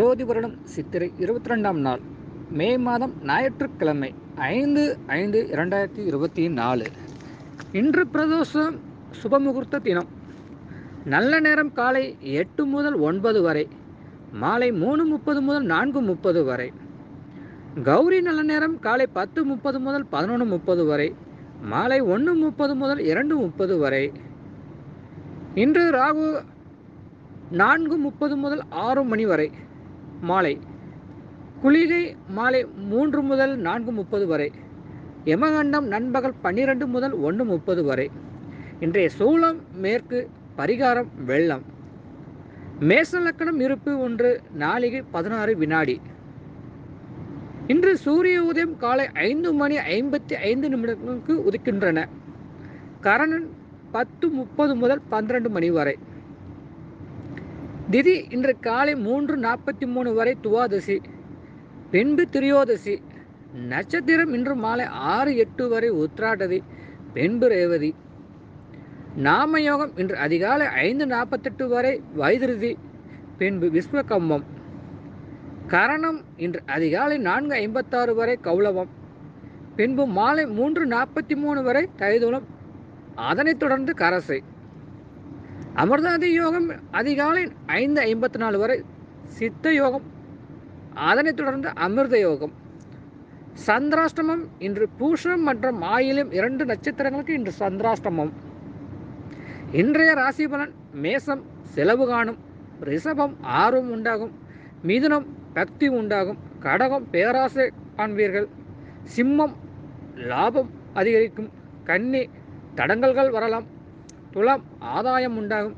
குரோதி வருடம் சித்திரை 22ஆம் நாள் மே மாதம் ஞாயிற்றுக்கிழமை 5/5/2024. இன்று பிரதோஷம் சுபமுகூர்த்த தினம். நல்ல நேரம் காலை 8 முதல் 9 வரை, மாலை 3:30 முதல் 4:30 வரை. கௌரி நல்ல நேரம் காலை 10:30 முதல் 11:30 வரை, மாலை 1:30 முதல் 2:30 வரை. இன்று ராகு 4:30 முதல் 6 மணி வரை, மாலை. குளிகை மாலை 3 முதல் 4:30 வரை. யமகண்டம் நண்பகல் 12 முதல் 1:30 வரை. இன்றைய சூலம் மேற்கு, பரிகாரம் வெள்ளம். மேச லக்கணம் இருப்பு 1, நாளிகை 16 வினாடி. இன்று சூரிய உதயம் காலை 5:55 உதிக்கின்றன. கரணன் 10:30 முதல் 12 மணி வரை. திதி இன்று காலை 3:43 வரை துவாதசி, பின்பு திரியோதசி. நட்சத்திரம் இன்று மாலை 6:08 வரை உத்திராடதி, பின்பு ரேவதி. நாமயோகம் இன்று அதிகாலை 5:48 வரை வைதிருதி, பின்பு விஸ்வகம்பம். கரணம் இன்று அதிகாலை 4:56 வரை கௌளவம், பின்பு மாலை 3:43 வரை தைதுளம், அதனைத் தொடர்ந்து கரசை. அமிர்தாதி யோகம் அதிகாலை 5:54 வரை சித்த யோகம், அதனைத் தொடர்ந்து அமிர்த யோகம். சந்திராஷ்டமம் இன்று பூஷம் மற்றும் ஆயிலம் 2 நட்சத்திரங்களுக்கு இன்று சந்திராஷ்டமம். இன்றைய ராசி பலன்: மேசம் செலவு காணும், ரிஷபம் ஆர்வம் உண்டாகும், மிதுனம் பக்தி உண்டாகும், கடகம் பேராசை காண்பீர்கள், சிம்மம் லாபம் அதிகரிக்கும், கன்னி தடங்கல்கள் வரலாம், துலாம் ஆதாயம் உண்டாகும்,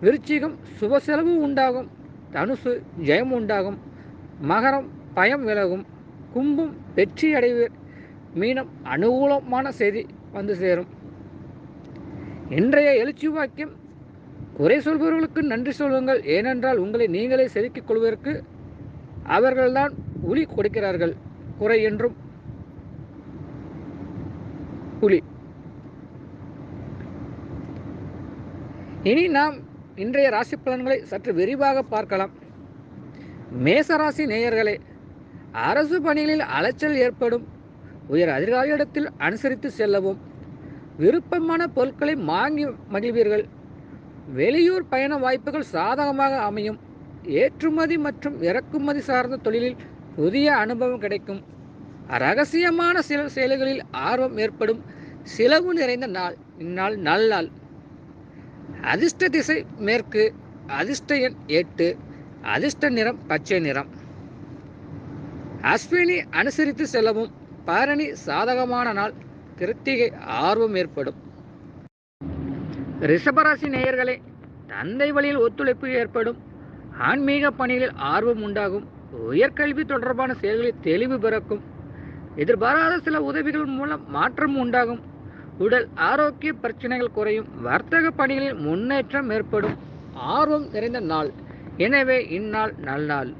விருச்சிகம் சுப செலவு உண்டாகும், தனுசு ஜெயம் உண்டாகும், மகரம் பயம் விலகும், கும்பம் வெற்றி அடைவீர், மீனம் அனுகூலமான செய்தி வந்து சேரும். இன்றைய எழுச்சி வாக்கியம்: குறை சொல்பவர்களுக்கு நன்றி சொல்லுங்கள், ஏனென்றால் உங்களை நீங்களே செதுக்கிக் கொள்வதற்கு அவர்கள்தான் உளி கொடுக்கிறார்கள். குறை என்றும் புலி. இனி நாம் இன்றைய ராசி பலன்களை சற்று விரிவாக பார்க்கலாம். மேசராசி நேயர்களே, அரசு பணிகளில் அலைச்சல் ஏற்படும். உயர் அதிகாரியிடத்தில் அனுசரித்து செல்லவும். விருப்பமான பொருட்களை வாங்கி மகிழ்வீர்கள். வெளியூர் பயண வாய்ப்புகள் சாதகமாக அமையும். ஏற்றுமதி மற்றும் இறக்குமதி சார்ந்த தொழிலில் புதிய அனுபவம் கிடைக்கும். ரகசியமான சில செயல்களில் ஆர்வம் ஏற்படும். செலவு நிறைந்த நாள். இந்நாள் நல்நாள். அதிர்ஷ்ட திசை மேற்கு, அதிர்ஷ்ட எண் 8, அதிர்ஷ்ட நிறம் பச்சை நிறம். அஸ்வினி அனுசரித்து செல்லவும். பரணி சாதகமான நாள். கிருத்திகை ஆர்வம் ஏற்படும். ரிஷபராசி நேயர்களே, தந்தை வழியில் ஒத்துழைப்பு ஏற்படும். ஆன்மீக பணிகளில் ஆர்வம் உண்டாகும். உயர்கல்வி தொடர்பான செயல்களில் தெளிவு பிறக்கும். எதிர்பாராத சில உதவிகள் மூலம் மாற்றம் உண்டாகும். உடல் ஆரோக்கிய பிரச்சனைகள் குறையும். வர்த்தக பணிகளில் முன்னேற்றம் ஏற்படும். ஆர்வம் நிறைந்த நாள். எனவே இந்நாள் நல்நாள்.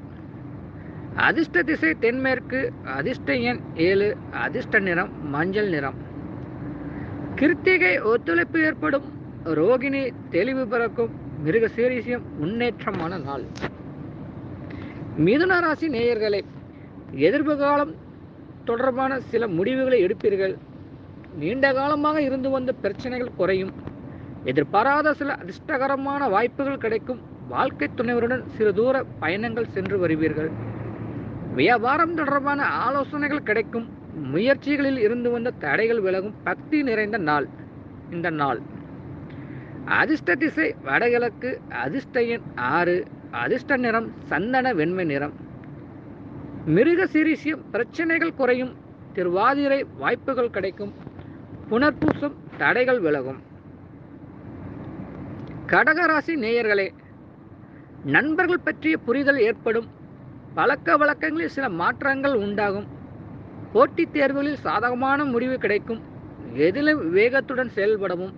அதிர்ஷ்ட திசை தென்மேற்கு, அதிர்ஷ்ட எண் 7, அதிர்ஷ்ட நிறம் மஞ்சள் நிறம். கிருத்திகை ஒத்துழைப்பு ஏற்படும். ரோகிணி தெளிவு பிறக்கும். மிருக சீரிஷம் முன்னேற்றமான நாள். மிதுன ராசி நேயர்களே, எதிர்காலம் தொடர்பான சில முடிவுகளை எடுப்பீர்கள். நீண்ட காலமாக இருந்து வந்த பிரச்சனைகள் குறையும். எதிர்பாராத சில அதிர்ஷ்டகரமான வாய்ப்புகள் கிடைக்கும். வாழ்க்கை துணைவருடன் சிறு தூர பயணங்கள் சென்று வருவீர்கள். வியாபாரம் தொடர்பான ஆலோசனைகள் கிடைக்கும். முயற்சிகளில் இருந்து வந்த தடைகள் விலகும். பக்தி நிறைந்த நாள் இந்த நாள். அதிர்ஷ்ட திசை வடகிழக்கு, அதிர்ஷ்ட எண் 6, அதிர்ஷ்ட நிறம் சந்தன வெண்மை நிறம். மிருக சீரிஷம் பிரச்சனைகள் குறையும். திருவாதிரை வாய்ப்புகள் கிடைக்கும். புனர்பூசம் தடைகள் விலகும். கடகராசி நேயர்களே, நண்பர்கள் பற்றிய புரிதல் ஏற்படும். பழக்க வழக்கங்களில் சில மாற்றங்கள் உண்டாகும். போட்டித் தேர்வுகளில் சாதகமான முடிவு கிடைக்கும். எதிலும் வேகத்துடன் செயல்படவும்.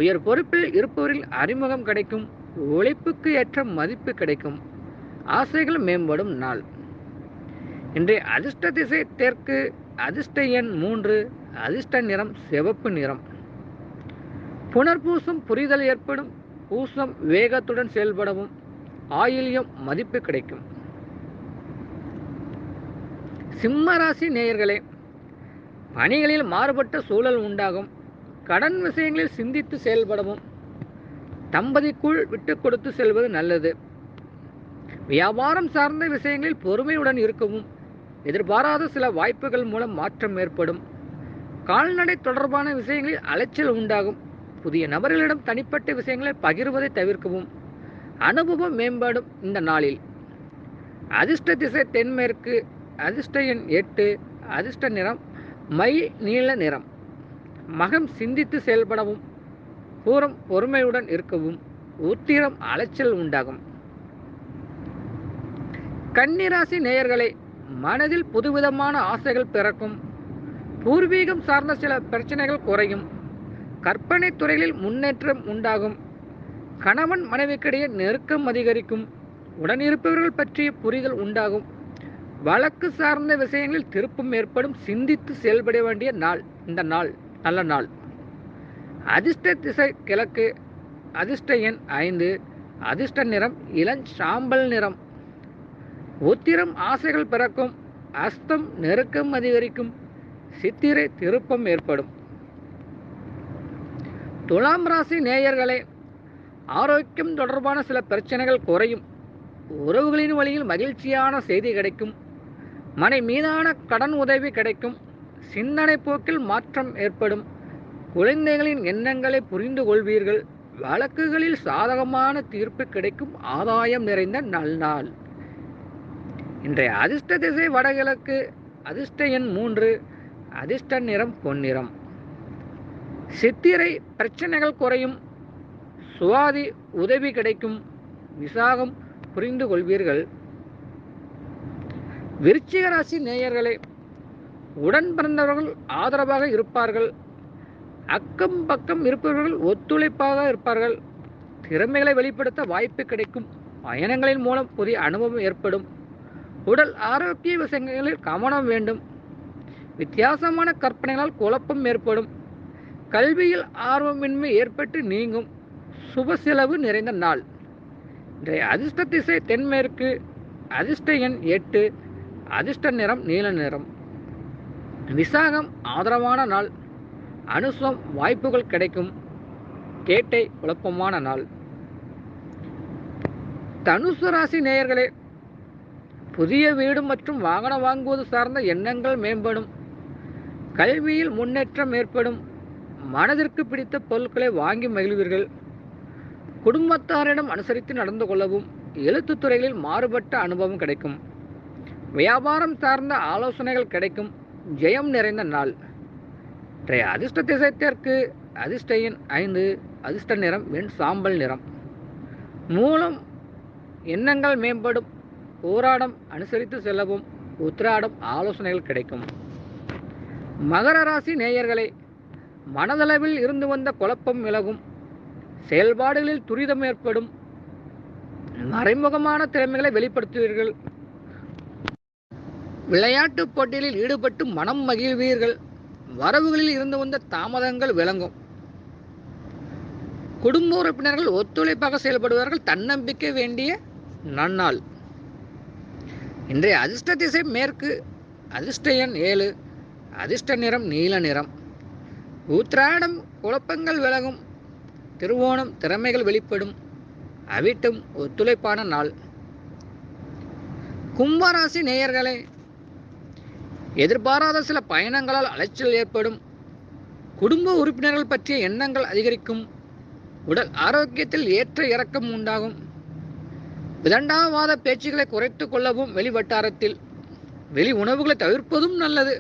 உயர் பொறுப்பில் இருப்பவரில் அறிமுகம் கிடைக்கும். உழைப்புக்கு ஏற்ற மதிப்பு கிடைக்கும். ஆசைகள் மேம்படும் நாள். இன்றைய அதிர்ஷ்ட திசை தெற்கு, அதிர்ஷ்ட எண் 3, அதிர்ஷ்ட நிறம் சிவப்பு நிறம். புனர்பூசம் புரிதல் ஏற்படும். பூசம் வேகத்துடன் செயல்படவும். ஆயில்யம் மதிப்பு கிடைக்கும். சிம்ம ராசி நேயர்களே, பணிகளில் மாறுபட்ட சூழல் உண்டாகும். கடன் விஷயங்களில் சிந்தித்து செயல்படவும், தம்பதிக்குள் விட்டு கொடுத்து செல்வது நல்லது. வியாபாரம் சார்ந்த விஷயங்களில் பொறுமையுடன் இருக்கவும், எதிர்பாராத சில வாய்ப்புகள் மூலம் மாற்றம் ஏற்படும். கால்நடை தொடர்பான விஷயங்களில் அலைச்சல் உண்டாகும். புதிய நபர்களிடம் தனிப்பட்ட விஷயங்களை பகிர்வதை தவிர்க்கவும், அனுபவம் மேம்படும் இந்த நாளில். அதிர்ஷ்ட திசை தென்மேற்கு, அதிர்ஷ்ட எண் 8, அதிர்ஷ்ட நிறம் மை நீல நிறம். மகம் சிந்தித்து செயல்படவும், பூரம் பொறுமையுடன் இருக்கவும், உத்திரம் அலைச்சல் உண்டாகும். கன்னிராசி நேயர்களே, மனதில் புதுவிதமான ஆசைகள் பிறக்கும். பூர்வீகம் சார்ந்த சில பிரச்சனைகள் குறையும். கற்பனை துறைகளில் முன்னேற்றம் உண்டாகும். கணவன் மனைவிக்கிடையே நெருக்கம் அதிகரிக்கும். உடனிருப்பவர்கள் பற்றிய புரிதல் உண்டாகும். வழக்கு சார்ந்த விஷயங்களில் திருப்பம் ஏற்படும். சிந்தித்து செயல்பட வேண்டிய நாள் இந்த நாள் நல்ல நாள். அதிர்ஷ்ட திசை கிழக்கு, அதிர்ஷ்ட எண் 5, அதிர்ஷ்ட நிறம் இளஞ்சாம்பல் நிறம். உத்திரம் ஆசைகள் பிறக்கும். அஸ்தம் நெருக்கம் அதிகரிக்கும். சித்திரை திருப்பம் ஏற்படும். துலாம் ராசி நேயர்களே, ஆரோக்கியம் தொடர்பான சில பிரச்சனைகள் குறையும். உறவுகளின் வழியில் மகிழ்ச்சியான செய்தி கிடைக்கும். மனை மீதான கடன் உதவி கிடைக்கும். சிந்தனை போக்கில் மாற்றம் ஏற்படும். குழந்தைகளின் எண்ணங்களை புரிந்து கொள்வீர்கள். வழக்குகளில் சாதகமான தீர்ப்பு கிடைக்கும். ஆதாயம் நிறைந்த நல்நாள். இன்றைய அதிர்ஷ்ட திசை வடகிழக்கு, அதிர்ஷ்ட எண் 3, அதிர்ஷ்ட நிறம் பொன்னிறம். சித்திரை பிரச்சனைகள் குறையும். சுவாதி உதவி கிடைக்கும். விசாகம் புரிந்து கொள்வீர்கள். விருச்சிக ராசி நேயர்களே, உடன் பிறந்தவர்கள் ஆதரவாக இருப்பார்கள். அக்கம் பக்கம் இருப்பவர்கள் ஒத்துழைப்பாக இருப்பார்கள். திறமைகளை வெளிப்படுத்த வாய்ப்பு கிடைக்கும். பயணங்களின் மூலம் புதிய அனுபவம் ஏற்படும். உடல் ஆரோக்கிய விஷயங்களில் கவனம் வேண்டும். வித்தியாசமான கற்பனைகளால் குழப்பம் ஏற்படும். கல்வியில் ஆர்வமின்மை ஏற்பட்டு நீங்கும். சுப செலவு நிறைந்த நாள். இன்றைய அதிர்ஷ்ட திசை தென்மேற்கு, அதிர்ஷ்ட எண் 8, அதிர்ஷ்ட நிறம் நீல நிறம். விசாகம் ஆதரவான நாள். அனுசம் வாய்ப்புகள் கிடைக்கும். கேட்டை குழப்பமான நாள். தனுசு ராசி நேயர்களே, புதிய வீடு மற்றும் வாகனம் வாங்குவது சார்ந்த எண்ணங்கள் மேம்படும். கல்வியில் முன்னேற்றம் ஏற்படும். மனதிற்கு பிடித்த பொருட்களை வாங்கி மகிழ்வீர்கள். குடும்பத்தாரிடம் அனுசரித்து நடந்து கொள்ளவும், எழுத்துத்துறைகளில் மாறுபட்ட அனுபவம் கிடைக்கும். வியாபாரம் சார்ந்த ஆலோசனைகள் கிடைக்கும். ஜெயம் நிறைந்த நாள். இன்றைய அதிர்ஷ்ட திசை தெற்கு, அதிர்ஷ்ட எண் 5, அதிர்ஷ்ட நிறம் வெண் சாம்பல் நிறம். மூலம் எண்ணங்கள் மேம்படும். போராடம் அனுசரித்து செல்லவும், உத்திராடம் ஆலோசனைகள் கிடைக்கும். மகர ராசி நேயர்களே, மனதளவில் இருந்து வந்த குழப்பம் விலகும். செயல்பாடுகளில் துரிதம் ஏற்படும். மறைமுகமான திறமைகளை வெளிப்படுத்துவீர்கள். விளையாட்டு போட்டிகளில் ஈடுபட்டு மனம் மகிழ்வீர்கள். வரவுகளில் இருந்து வந்த தாமதங்கள் விளங்கும். குடும்ப உறுப்பினர்கள் ஒத்துழைப்பாக செயல்படுவார்கள். தன்னம்பிக்கை வேண்டிய நன்னாள். இன்றைய அதிர்ஷ்ட திசை மேற்கு, அதிர்ஷ்ட எண் 7, அதிர்ஷ்ட நிறம் நீல நிறம். உத்திராடம் குழப்பங்கள் விலகும். திருவோணம் திறமைகள் வெளிப்படும். அவிட்டம் ஒத்துழைப்பான நாள். கும்பராசி நேயர்களே, எதிர்பாராத சில பயணங்களால் அலைச்சல் ஏற்படும். குடும்ப உறுப்பினர்கள் பற்றிய எண்ணங்கள் அதிகரிக்கும். உடல் ஆரோக்கியத்தில் ஏற்ற இறக்கம் உண்டாகும். விதண்டாவாத பேச்சுக்களை குறைத்து கொள்ளவும், வெளிவட்டாரத்தில் வெளி உணவுகளை தவிர்ப்பதும் நல்லது.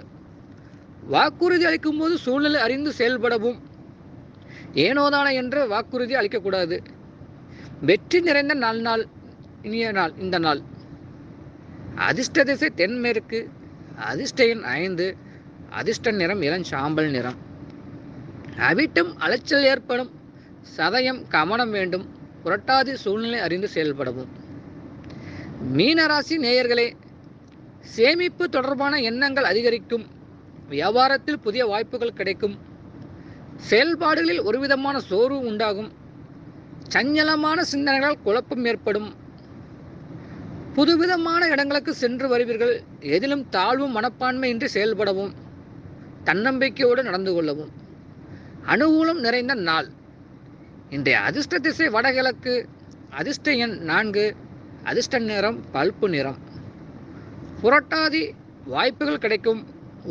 வாக்குறுதி அளிக்கும் போது சூழ்நிலை அறிந்து செயல்படவும், ஏனோதான என்று வாக்குறுதி அளிக்கக்கூடாது. வெற்றி நிறைந்த நல்நாள். இனிய நாள் இந்த நாள். அதிர்ஷ்ட திசை தென்மேற்கு, அதிர்ஷ்ட எண் 5, அதிர்ஷ்ட நிறம் இளஞ்சாம்பல் நிறம். அவிட்டம் அலைச்சல் ஏற்படும். சதயம் கவனம் வேண்டும். புரட்டாதி சூழ்நிலை அறிந்து செயல்படவும். மீனராசி நேயர்களே, சேமிப்பு தொடர்பான எண்ணங்கள் அதிகரிக்கும். வியாபாரத்தில் புதிய வாய்ப்புகள் கிடைக்கும். செயல்பாடுகளில் ஒருவிதமான சோர்வு உண்டாகும். சஞ்சலமான சிந்தனைகளால் குழப்பம் ஏற்படும். புதுவிதமான இடங்களுக்கு சென்று வருவீர்கள். எதிலும் தாழ்வும் மனப்பான்மையின்றி செயல்படவும் தன்னம்பிக்கையோடு நடந்து கொள்ளவும் அனுகூலம் நிறைந்த நாள். இன்றைய அதிர்ஷ்ட திசை வடகிழக்கு. அதிர்ஷ்ட எண் 4. அதிர்ஷ்ட நிறம் பல்ப்பு நிறம். புரட்டாதி வாய்ப்புகள் கிடைக்கும்.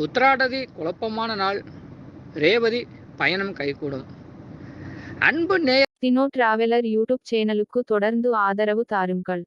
உத்திராடதி குழப்பமான நாள். ரேவதி பயணம் கைகூடும். அன்பு நேய தினோ டிராவலர் யூடியூப் சேனலுக்கு தொடர்ந்து ஆதரவு தாருங்கள்.